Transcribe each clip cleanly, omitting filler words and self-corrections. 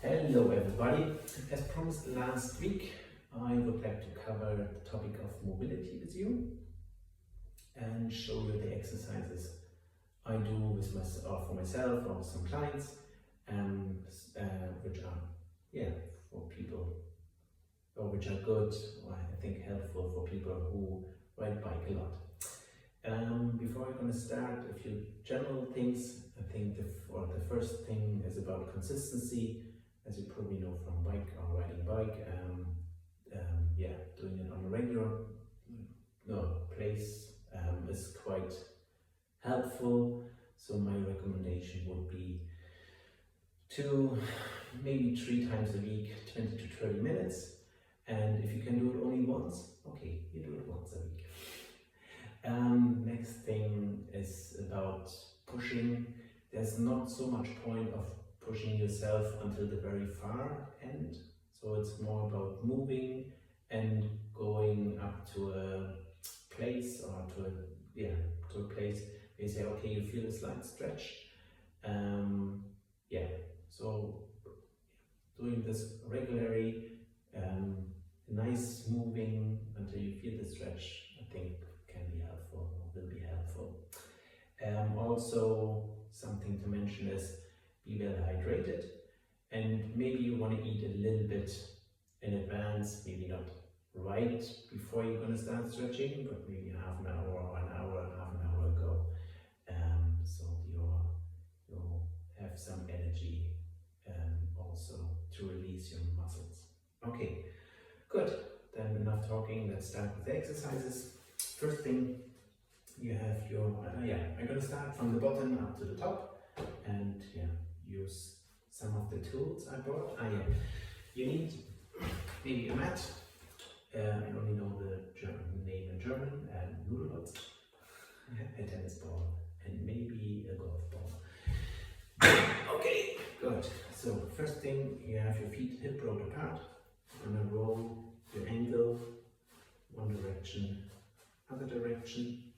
Hello everybody. As promised last week, I would like to cover the topic of mobility with you and show you the exercises I do with myself, for myself or with some clients, which are for people, or which are good, or I think helpful for people who ride bike a lot. Before I'm going to start, a few general things. I think the first thing is about consistency. As you probably know from riding bike, doing it on a regular place is quite helpful. So my recommendation would be to maybe 3 times a week, 20 to 30 minutes. And if you can do it only once, okay, you do it once a week. Next thing is about pushing. There's not so much point of pushing yourself until the very far end. So it's more about moving and going up to a place or to a place where you say, okay, you feel a slight stretch. So doing this regularly, nice moving until you feel the stretch, I think can be helpful, or will be helpful. Also, something to mention is be well hydrated, and maybe you want to eat a little bit in advance, maybe not right before you're going to start stretching, but maybe half an hour or half an hour ago, so you'll have some energy also to release your muscles. Okay, good. Then enough talking, let's start with the exercises. First thing, you have your, I'm going to start from the bottom up to the top and use some of the tools I brought. You need maybe a mat. I only know the German name in German, Nudelholz, a tennis ball, and maybe a golf ball. Okay, good. So first thing, you have your feet hip broad apart. You're going to roll your ankle one direction, other direction.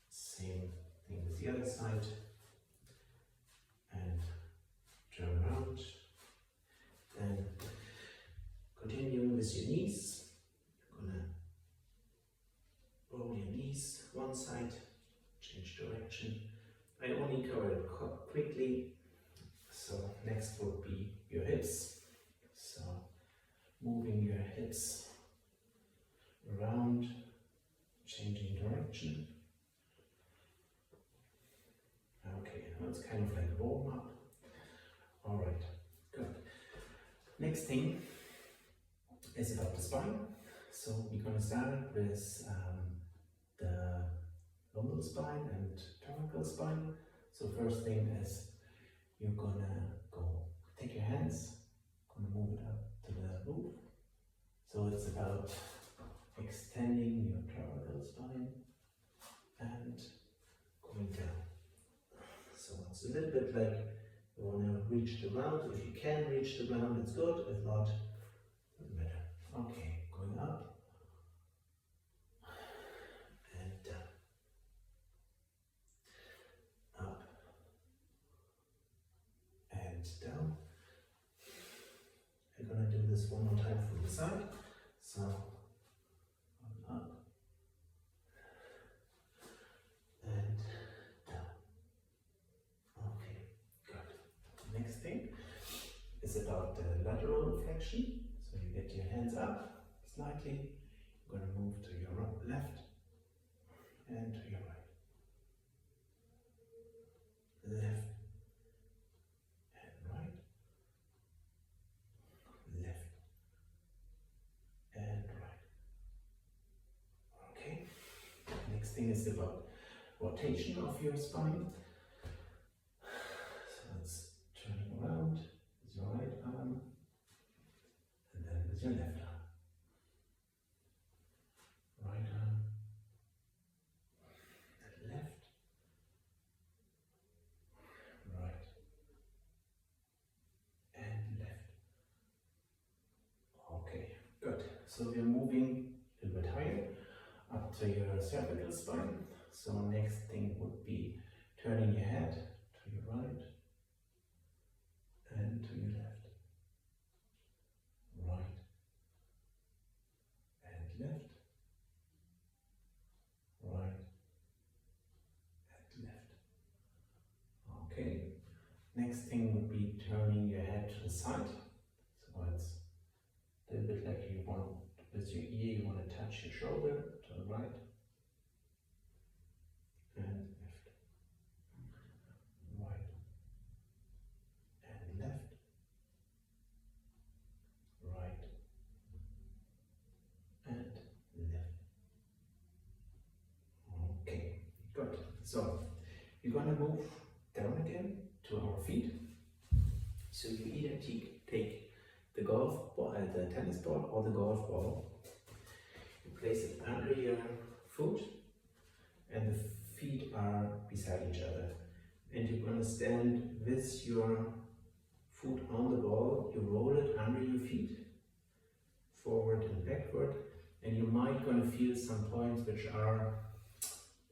Same thing with the other side. And turn around. Then continuing with your knees. You're gonna roll your knees one side, change direction. I only cover it quickly. So next would be your hips. So moving your hips around, changing direction. Okay, now it's kind of like a warm up. All right, good. Next thing is about the spine. So we're going to start with the lumbar spine and thoracic spine. So first thing is you're gonna take your hands, gonna move it up to the roof. So it's about extending your thoracic spine and going down. So it's a little bit like you want to reach the ground. If you can reach the ground, it's good. If not, doesn't matter. Okay, going up and down. Up and down. I'm going to do this one more time from the side. So, up and down. Okay, good. Next thing is about the lateral flexion. So you get your hands up slightly. You're going to move to your left and to your right. Left and right. Left and right. Okay. Next thing is about rotation of your spine. So it's turning around with your right arm and then with your left arm. Right arm, left, right, and left. Okay, good. So we're moving a little bit higher up to your cervical spine. So next thing would be turning your head to your right and to your left. Next thing would be turning your head to the side. So it's a little bit like you want, with your ear, you want to touch your shoulder to the right and left, right and left, right and left. Okay, good. So you're going to move down again to our feet. So you either take the golf ball, the tennis ball or the golf ball. You place it under your foot and the feet are beside each other. And you're going to stand with your foot on the ball. You roll it under your feet, forward and backward. And you might going to feel some points which are,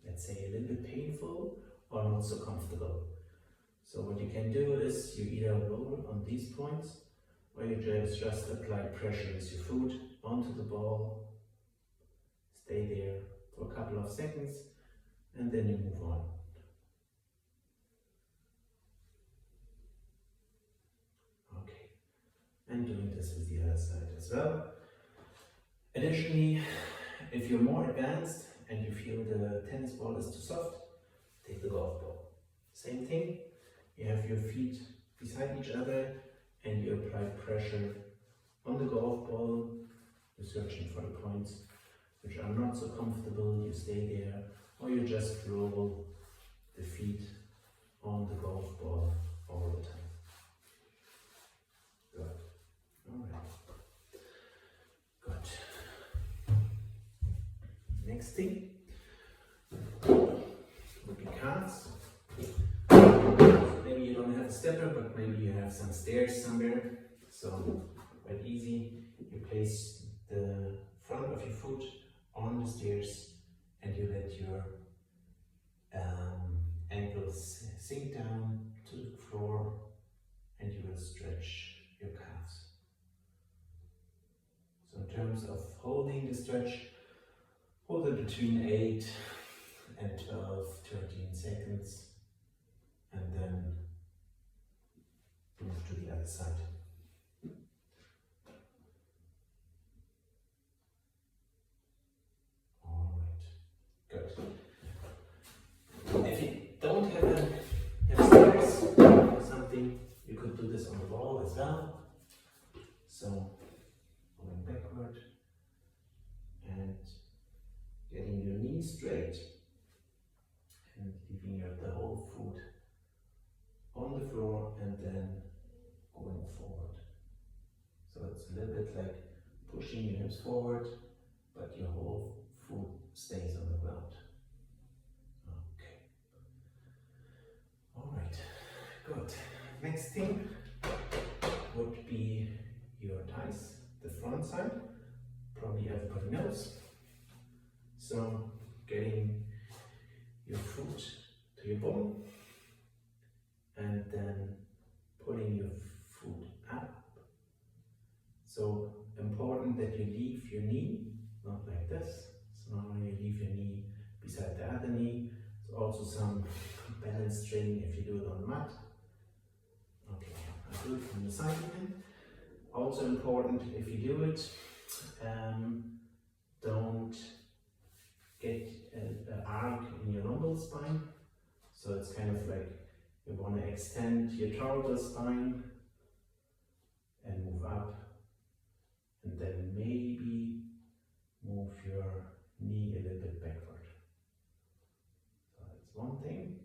let's say, a little bit painful or not so comfortable. So what you can do is you either roll on these points or you just apply pressure with your foot onto the ball, stay there for a couple of seconds and then you move on. Okay, and doing this with the other side as well. Additionally, if you're more advanced and you feel the tennis ball is too soft, take the golf ball. Same thing, you have your feet beside each other and you apply pressure on the golf ball. You're searching for the points which are not so comfortable, you stay there, or you just roll the feet on the golf ball all the time. Good. Alright. Good. Next thing would be calves. Maybe you don't have a stepper, but maybe you have some stairs somewhere. So quite easy. You place the front of your foot on the stairs and you let your ankles sink down to the floor and you will stretch your calves. So in terms of holding the stretch, hold it between 8 and 12, 13 seconds and then move to the other side. Good. If you don't have stairs or something, you could do this on the wall as well. So going backward and getting your knees straight and leaving the whole foot on the floor and then going forward. So it's a little bit like pushing your hips forward, but your whole foot stays on the ground. Okay. Alright, good. Next thing would be your thighs, the front side. Probably everybody knows. So getting your foot to your bum and then pulling your foot up. So important that you leave your knee, not like this. So normally you leave your knee beside the other knee. There's also some balance training if you do it on the mat. Okay, I'll do it from the side again. Also important if you do it, don't get an arc in your lumbar spine. So it's kind of like you want to extend your total spine and move up and then maybe move your knee a little bit backward. So that's one thing.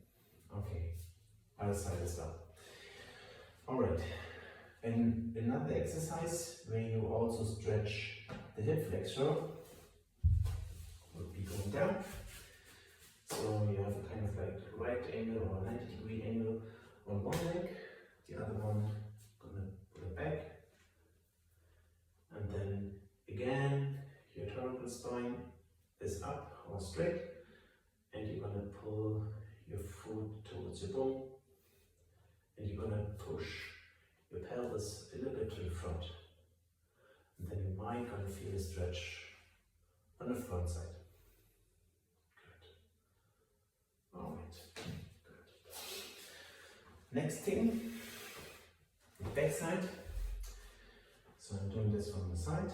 Okay, other side as well. Alright, and another exercise where you also stretch the hip flexor would be going down. So you have a kind of like right angle or 90-degree angle on one leg, the other one gonna put it back. And then again, your thoracic spine is up or straight, and you're gonna pull your foot towards your bum, and you're gonna push your pelvis a little bit to the front. And then you might gonna feel a stretch on the front side. Good. Alright. Good. Next thing, back side. So I'm doing this from the side.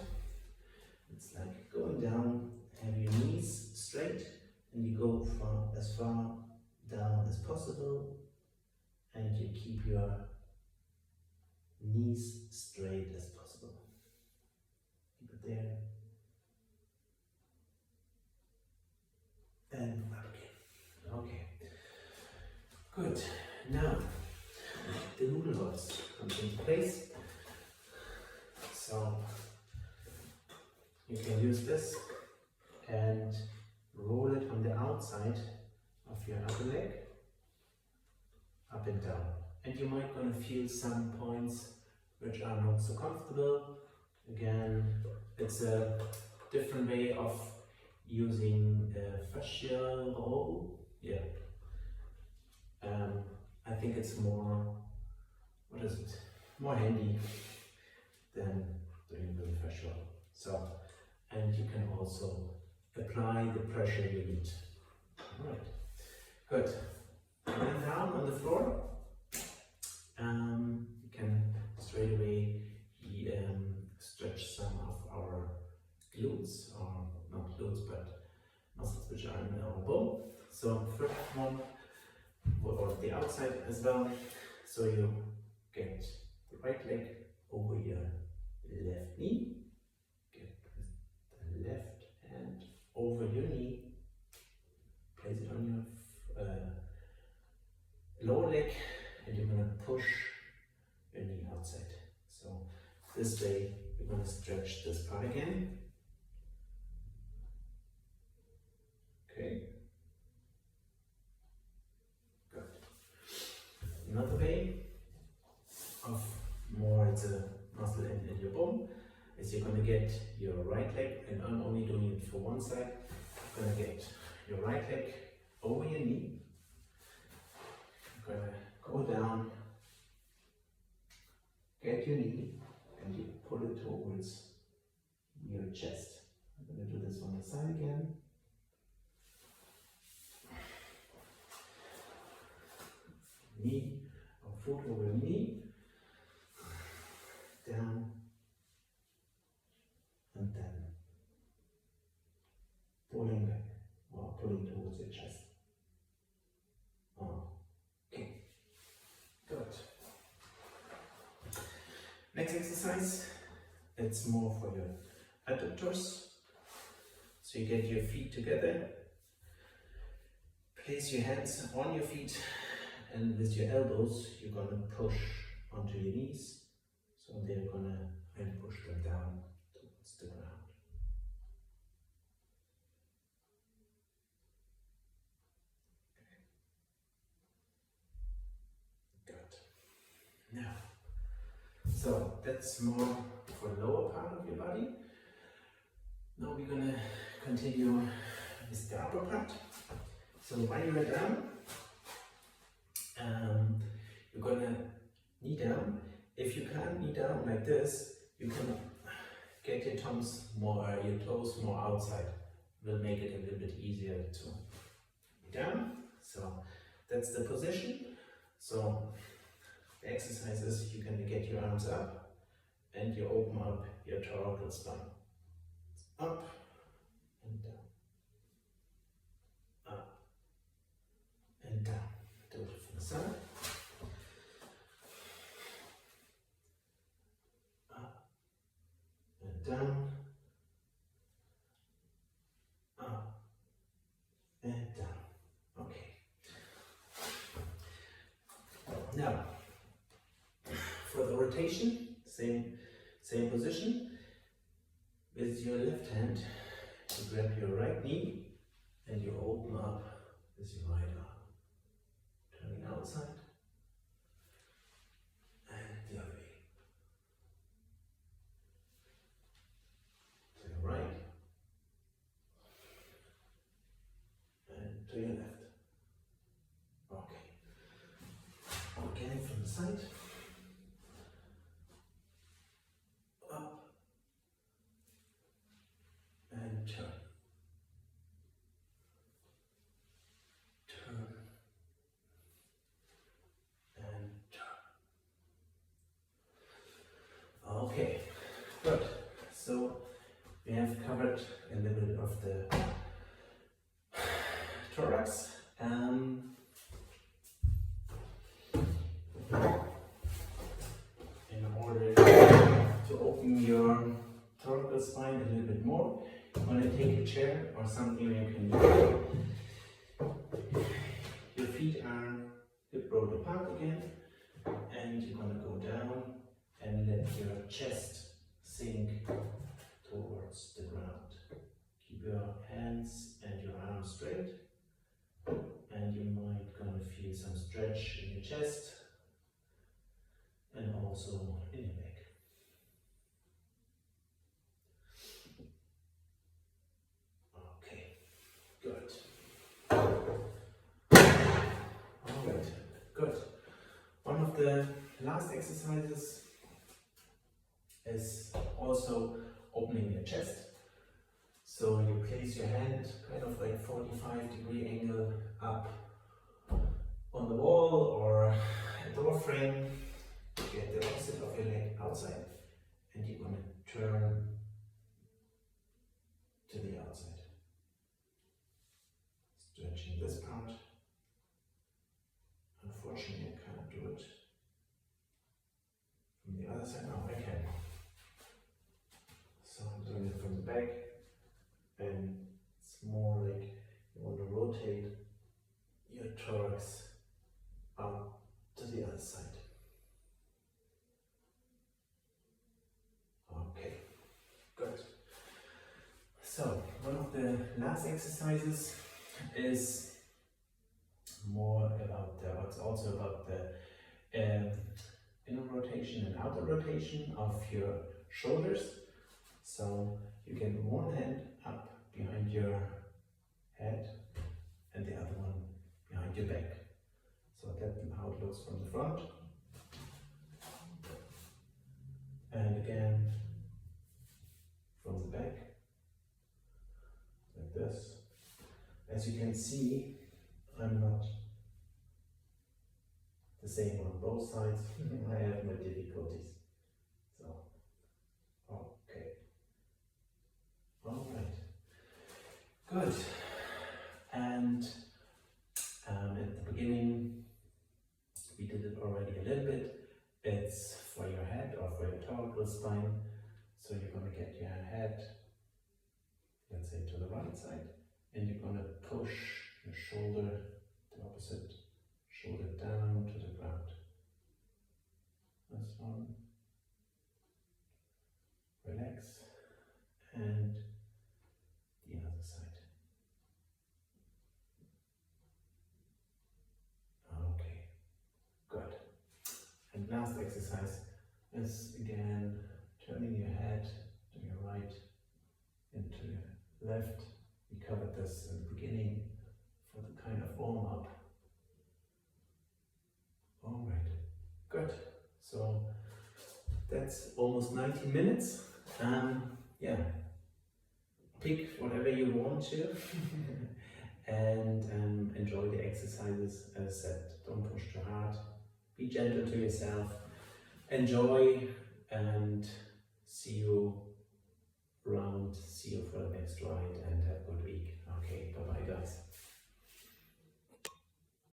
It's like going down, have your knees straight, and you go as far down as possible, and you keep your knees straight as possible. Keep it there. And up again. Okay. Good. Now, the noodle hops comes into place. So, you can use this and roll it on the outside of your upper leg, up and down. And you might gonna feel some points which are not so comfortable. Again, it's a different way of using a fascial roll. Yeah. I think it's more, what is it? More handy than doing the fascial. So, and you can also apply the pressure you need. Alright, good. Lying down on the floor, you can straight away stretch some of our glutes, or not glutes, but muscles which are in our bone. So first one, or the outside as well. So you get the right leg over your left knee, get the left hand over your knee, place it on your lower leg, and you're going to push your knee outside. So this way you're going to stretch this part again. Okay. Good. Another way of more, it's a muscle in your bone, is you're going to get your right leg, and I'm only doing it for one side. You're going to get your right leg over your knee. You're going to go down, get your knee, and you pull it towards your chest. I'm going to do this on the side again. Knee or foot over knee, down, and then pulling back or pulling towards your chest. Okay, good. Next exercise, it's more for your adductors. So you get your feet together, place your hands on your feet, and with your elbows, you're going to push onto your knees. So they're going to push them down towards the ground. Okay. Good. Now, so that's more for the lower part of your body. Now we're going to continue with the upper part. So while you're down, you're going to knee down. If you can't knee down like this, you can get your toes more outside. Will make it a little bit easier to knee down. So that's the position. So the exercise is you're going to get your arms up and you open up your thoracic spine. Up and down. Up and down. Do it from the side. Down, up, and down. Okay. Now, for the rotation, same position. With your left hand, you grab your right knee and you open up with your right arm, turning outside and the other way. Right and to your left. Okay. Again from the side. Up and turn. Turn and open your thoracic spine a little bit more. You want to take a chair or something where you can do. Your feet are hip rolled apart again, and you're going to go down and let your chest sink towards the ground. Keep your hands and your arms straight, and you might gonna feel some stretch in your chest and also in your back. Okay, good. Alright, good. One of the last exercises is also opening your chest. So you place your hand kind of like 45-degree angle up on the wall or a door frame. Get the opposite of your leg outside, and you're going to turn to the outside. Stretching this part. Unfortunately, I can't do it from the other side. No, I can. So I'm doing it from the back, and it's more like you want to rotate your thorax out to the other side. Okay, good. So one of the last exercises is more about it's also about the inner rotation and outer rotation of your shoulders. So you get one hand up behind your head and the other one behind your back. So that's how it looks from the front. And again from the back, like this. As you can see, I'm not the same on both sides. I have my difficulties. So, okay. All right. Good. And at the beginning, we did it already a little bit. It's for your head or for your thoracic spine. So you're going to get your head, let's say, to the right side, and you're going to push your shoulder, the opposite shoulder, down to the ground. This one. Relax. And the other side. Okay, good. And last exercise is again turning your head to your right and to your left. We covered this in the beginning for the kind of warm up. All right, good. So that's almost 90 minutes. Yeah, pick whatever you want to and enjoy the exercises. As I said, don't push too hard. Be gentle to yourself. Enjoy and see you around. See you for the next ride and have a good week. Okay.